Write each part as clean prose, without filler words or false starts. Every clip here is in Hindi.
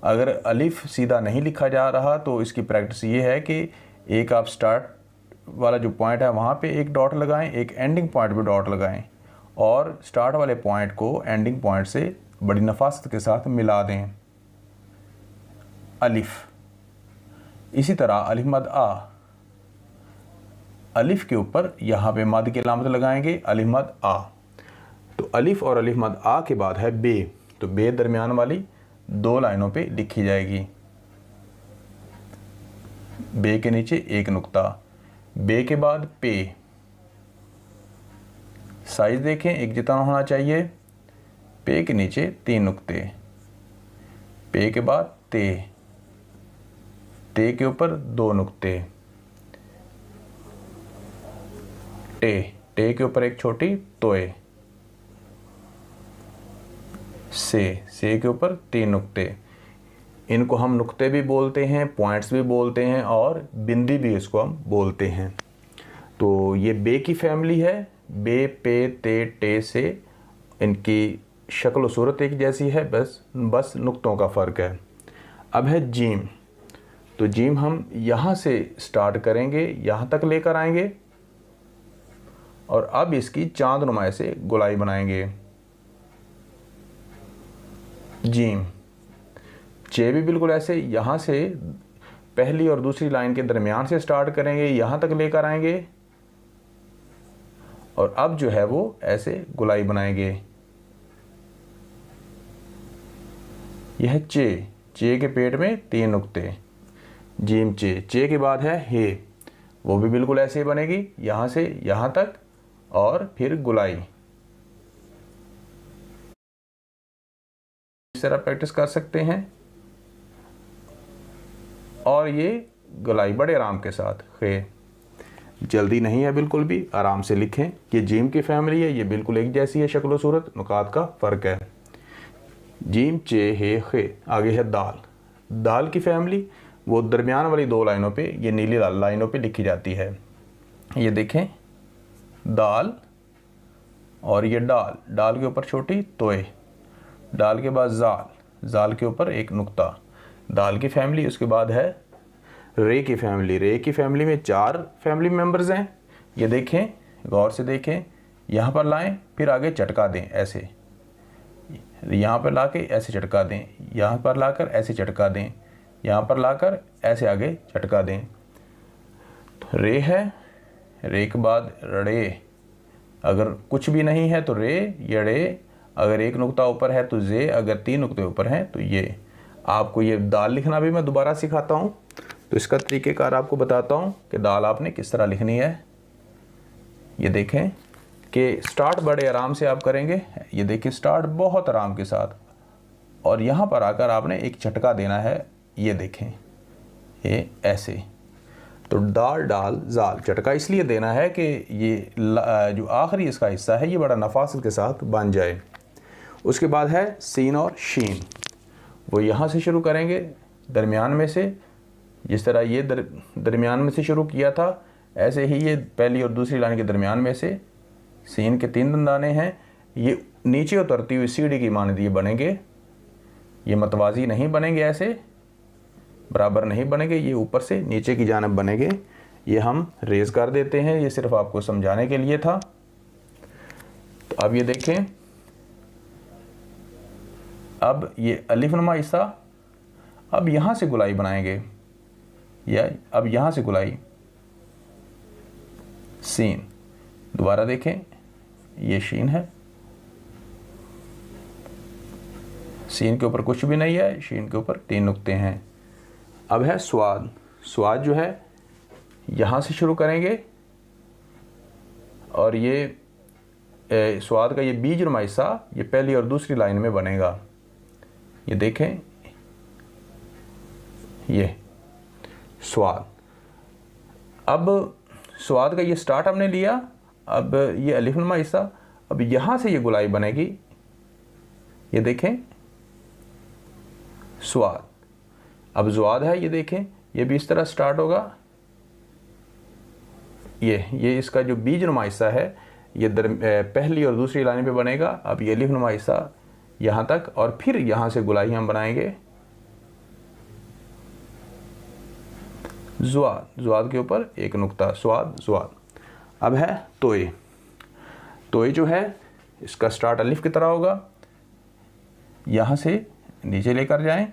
अगर अलिफ सीधा नहीं लिखा जा रहा तो इसकी प्रैक्टिस ये है कि एक आप स्टार्ट वाला जो पॉइंट है वहाँ पे एक डॉट लगाएं, एक एंडिंग पॉइंट पे डॉट लगाएं और स्टार्ट वाले पॉइंट को एंडिंग पॉइंट से बड़ी नफासत के साथ मिला दें। अलिफ। इसी तरह अलिफ मद आ, अलिफ के ऊपर यहाँ पे मद की अलामत लगाएंगे, अलिफ मद आ। तो अलिफ और अलिफ मद आ के बाद है बे, तो बे दरमियान वाली 2 लाइनों पे लिखी जाएगी। बे के नीचे एक नुक्ता, बे के बाद पे। साइज देखें एक जितना होना चाहिए। पे के नीचे 3 नुक्ते, पे के बाद ते, ते के ऊपर 2 नुक्ते, टे, टे के ऊपर एक छोटी तोए, से के ऊपर 3 नुक्ते। इनको हम नुक्ते भी बोलते हैं, पॉइंट्स भी बोलते हैं और बिंदी भी इसको हम बोलते हैं। तो ये बे की फैमिली है। बे, पे, ते, टे से इनकी शक्ल और सूरत एक जैसी है, बस नुक्तों का फ़र्क है। अब है जीम। तो जीम हम यहाँ से स्टार्ट करेंगे, यहाँ तक लेकर आएंगे और अब इसकी चांद नुमा से गोलाई बनाएंगे। जीम। चे भी बिल्कुल ऐसे यहाँ से पहली और दूसरी लाइन के दरमियान से स्टार्ट करेंगे, यहाँ तक लेकर आएंगे और अब जो है वो ऐसे गोलाई बनाएंगे। यह चे, चे के पेट में 3 नुक्ते, जीम चे। चे के बाद है हे, वो भी बिल्कुल ऐसे ही बनेगी, यहाँ से यहाँ तक और फिर गोलाई। इस तरह प्रैक्टिस कर सकते हैं और ये गोलाई बड़े आराम के साथ। खे, जल्दी नहीं है बिल्कुल भी, आराम से लिखें। ये जीम की फैमिली है, ये बिल्कुल एक जैसी है शक्ल सूरत, नुकात का फ़र्क है। जीम चे हे खे। आगे है दाल। दाल की फैमिली वो दरमियान वाली 2 लाइनों पे, ये नीली लाइनों पे लिखी जाती है। ये देखें दाल और ये डाल, डाल के ऊपर छोटी तोए, डाल के बाद जाल, जाल के ऊपर एक नुक्ता। दाल की फैमिली। उसके बाद है रे की फैमिली। रे की फैमिली में 4 फैमिली मेंबर्स हैं। ये देखें, गौर से देखें, यहाँ पर लाएं फिर आगे चटका दें ऐसे, यहाँ पर ला के ऐसे चटका दें, यहाँ पर लाकर ऐसे चटका दें, यहाँ पर लाकर ऐसे आगे चटका दें। तो रे है, रे के बाद रे। अगर कुछ भी नहीं है तो रे, ये रे। अगर एक नुक्ता ऊपर है तो जे, अगर 3 नुक्ते ऊपर हैं तो ये। आपको ये दाल लिखना भी मैं दोबारा सिखाता हूँ, तो इसका तरीक़ेकार आपको बताता हूँ कि दाल आपने किस तरह लिखनी है। ये देखें कि स्टार्ट बड़े आराम से आप करेंगे। ये देखें स्टार्ट बहुत आराम के साथ और यहाँ पर आकर आपने एक झटका देना है। ये देखें ये ऐसे। तो दाल डाल जाल, झटका इसलिए देना है कि ये जो आखिरी इसका हिस्सा है ये बड़ा नफासत के साथ बन जाए। उसके बाद है सीन और शीन। वो यहाँ से शुरू करेंगे दरमियान में से, जिस तरह ये दरमियान में से शुरू किया था, ऐसे ही ये पहली और दूसरी लाइन के दरमियान में से सीन के 3 दंदाने हैं। ये नीचे उतरती हुई सीढ़ी की मानद ये बनेंगे। ये मतवाजी नहीं बनेंगे, ऐसे बराबर नहीं बनेंगे, ये ऊपर से नीचे की जानिब बनेंगे। ये हम रेज कर देते हैं, ये सिर्फ आपको समझाने के लिए था। तो अब ये देखें, अब ये अलिफ नुमा हिस्सा, अब यहाँ से गोलाई बनाएंगे, या अब यहाँ से गोलाई। सीन, दोबारा देखें, ये शीन है, सीन के ऊपर कुछ भी नहीं है, शीन के ऊपर 3 नुक्ते हैं। अब है स्वाद। स्वाद जो है यहाँ से शुरू करेंगे और ये स्वाद का ये बीज नुमा हिस्सा ये पहली और दूसरी लाइन में बनेगा। ये देखें, ये स्वाद। अब स्वाद का ये स्टार्ट हमने लिया, अब ये अलिफ नुमा हिस्सा, अब यहाँ से ये गोलाई बनेगी। ये देखें स्वाद। अब ज़्वाद है, ये देखें, ये भी इस तरह स्टार्ट होगा। ये इसका जो बीज नुमा हिस्सा है ये पहली और दूसरी लाइन पे बनेगा। अब ये अलिफ नुमा हिस्सा यहाँ तक और फिर यहाँ से गोलाई हम बनाएंगे ज़्वाद, ज़्वाद के ऊपर एक नुक्ता, स्वाद, ज़्वाद। अब है तोए। तोए जो है इसका स्टार्ट अलिफ की तरह होगा, यहाँ से नीचे लेकर जाएं,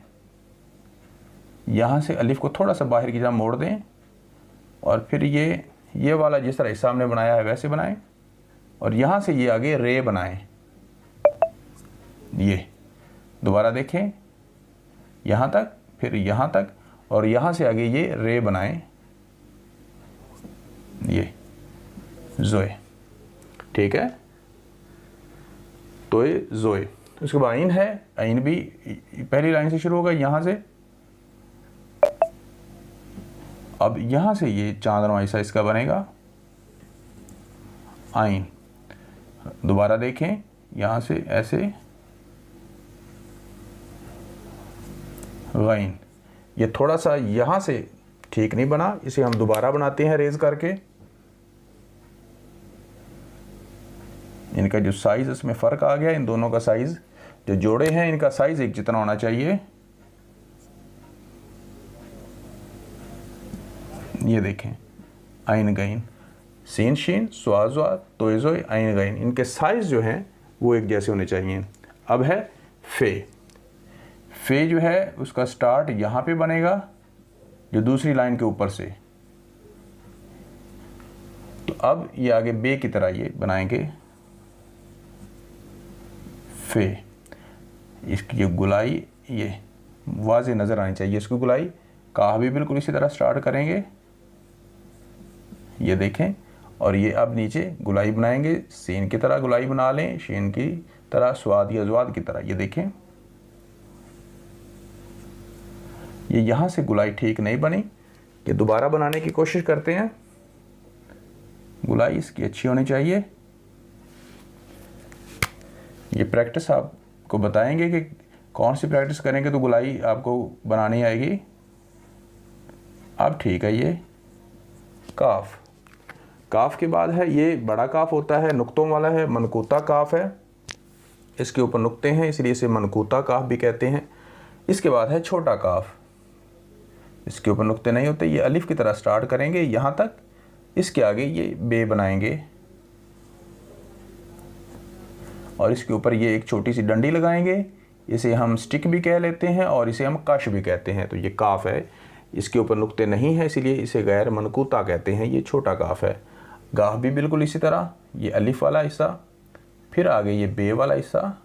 यहाँ से अलिफ को थोड़ा सा बाहर की तरफ मोड़ दें और फिर ये वाला जिस तरह सामने बनाया है वैसे बनाएं और यहाँ से ये आगे रे बनाएं। ये दोबारा देखें, यहाँ तक, फिर यहाँ तक और यहाँ से आगे ये रे बनाएं, ये ज़ोए। ठीक है, तोए ज़ोए। उसके बाद आइन है, आइन भी पहली लाइन से शुरू होगा यहाँ से। अब यहाँ से ये चांदरमा ऐसा इसका बनेगा आइन। दोबारा देखें, यहाँ से ऐसे गैन। ये थोड़ा सा यहाँ से ठीक नहीं बना, इसे हम दोबारा बनाते हैं रेज करके। इनका जो साइज़ इसमें फ़र्क आ गया, इन दोनों का साइज़ जो जोड़े हैं इनका साइज़ एक जितना होना चाहिए। ये देखें, आइन गैन, सीन शीन, स्वाद ज़्वाद, तोए ज़ोए, आइन गैन, इनके साइज़ जो हैं वो एक जैसे होने चाहिए। अब है फे। फे जो है उसका स्टार्ट यहाँ पे बनेगा, जो दूसरी लाइन के ऊपर से। तो अब ये आगे बे की तरह ये बनाएंगे फे। इसकी ये गुलाई ये वाज़े नज़र आनी चाहिए इसकी गुलाई। काह भी बिल्कुल इसी तरह स्टार्ट करेंगे, ये देखें। और ये अब नीचे गुलाई बनाएंगे, सीन की तरह गुलाई बना लें, शीन की तरह, स्वाद या ज़्वाद की तरह। ये देखें, ये यहाँ से गुलाई ठीक नहीं बनी, कि दोबारा बनाने की कोशिश करते हैं। गुलाई इसकी अच्छी होनी चाहिए। ये प्रैक्टिस आपको बताएंगे कि कौन सी प्रैक्टिस करेंगे तो गुलाई आपको बनानी आएगी। अब ठीक है, ये काफ। काफ के बाद है ये बड़ा काफ होता है, नुक्तों वाला है, मनकूता काफ है। इसके ऊपर नुक्ते हैं इसलिए इसे मनकूता काफ भी कहते हैं। इसके बाद है छोटा काफ, इसके ऊपर नुक्ते नहीं होते, ये अलिफ की तरह स्टार्ट करेंगे यहाँ तक। इसके आगे ये बे बनाएंगे और इसके ऊपर ये एक छोटी सी डंडी लगाएंगे। इसे हम स्टिक भी कह लेते हैं और इसे हम कश भी कहते हैं। तो ये काफ है, इसके ऊपर नुक्ते नहीं है इसलिए इसे गैर मनकूता कहते हैं। ये छोटा काफ है। गाफ भी बिल्कुल इसी तरह, ये अलिफ वाला हिस्सा, फिर आगे ये बे वाला हिस्सा,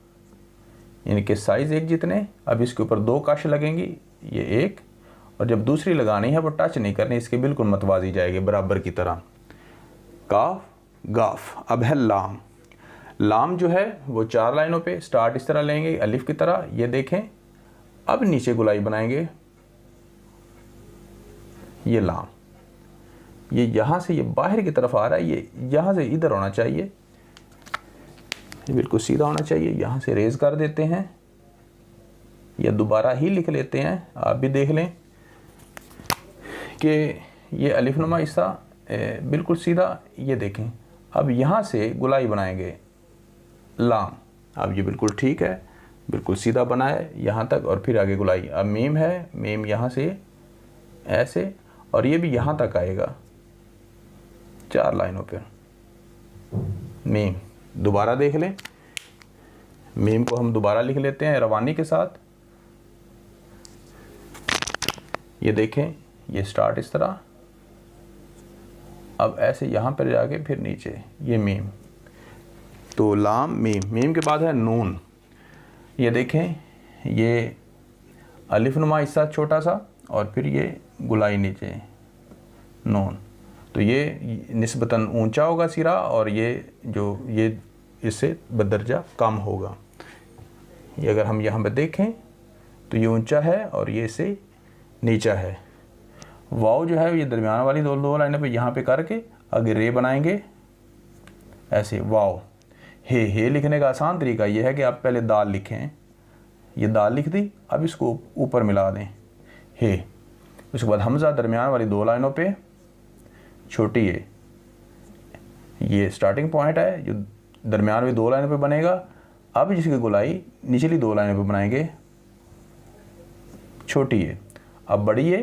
इनके साइज़ एक जितने। अब इसके ऊपर दो कश लगेंगी, ये एक, और जब दूसरी लगानी है वो टच नहीं करनी, इसके बिल्कुल मतवाजी जाएगी बराबर की तरह। काफ, गाफ। अब है लाम। लाम जो है वो 4 लाइनों पे स्टार्ट इस तरह लेंगे अलिफ की तरह, ये देखें। अब नीचे गुलाई बनाएंगे, ये लाम। ये यहाँ से ये बाहर की तरफ आ रहा है, ये यहाँ से इधर होना चाहिए, ये बिल्कुल सीधा होना चाहिए। यहाँ से रेज कर देते हैं या दोबारा ही लिख लेते हैं, आप भी देख लें कि ये अलिफनुमा हिस्सा बिल्कुल सीधा। ये देखें, अब यहाँ से गुलाई बनाएंगे लाम। अब ये बिल्कुल ठीक है, बिल्कुल सीधा बना है यहाँ तक और फिर आगे गुलाई। अब मीम है, मीम यहाँ से ऐसे और ये भी यहाँ तक आएगा 4 लाइनों पर। मीम दोबारा देख लें, मीम को हम दोबारा लिख लेते हैं रवानी के साथ। ये देखें, ये स्टार्ट इस तरह, अब ऐसे यहाँ पर जाके फिर नीचे ये मीम। तो लाम मीम। मीम के बाद है नून। ये देखें, ये अलिफनुमा हिस्सा छोटा सा और फिर ये गुलाई नीचे नून। तो ये निस्बतन ऊंचा होगा सिरा और ये इससे बदर्जा कम होगा। ये अगर हम यहाँ पे देखें तो ये ऊंचा है और ये इससे नीचा है। वाव जो है ये दरमियान वाली दो लाइनों पे यहाँ पे करके आगे रे बनाएंगे ऐसे वाव। हे लिखने का आसान तरीका ये है कि आप पहले दाल लिखें, ये दाल लिख दी, अब इसको ऊपर मिला दें हे। उसके बाद हमज़ा दरमियान वाली 2 लाइनों पे छोटी है, ये स्टार्टिंग पॉइंट है जो दरमियान में 2 लाइनों पे बनेगा। अब जिसकी गुलाई निचली 2 लाइनों पे बनाएंगे छोटी है। अब बड़ी है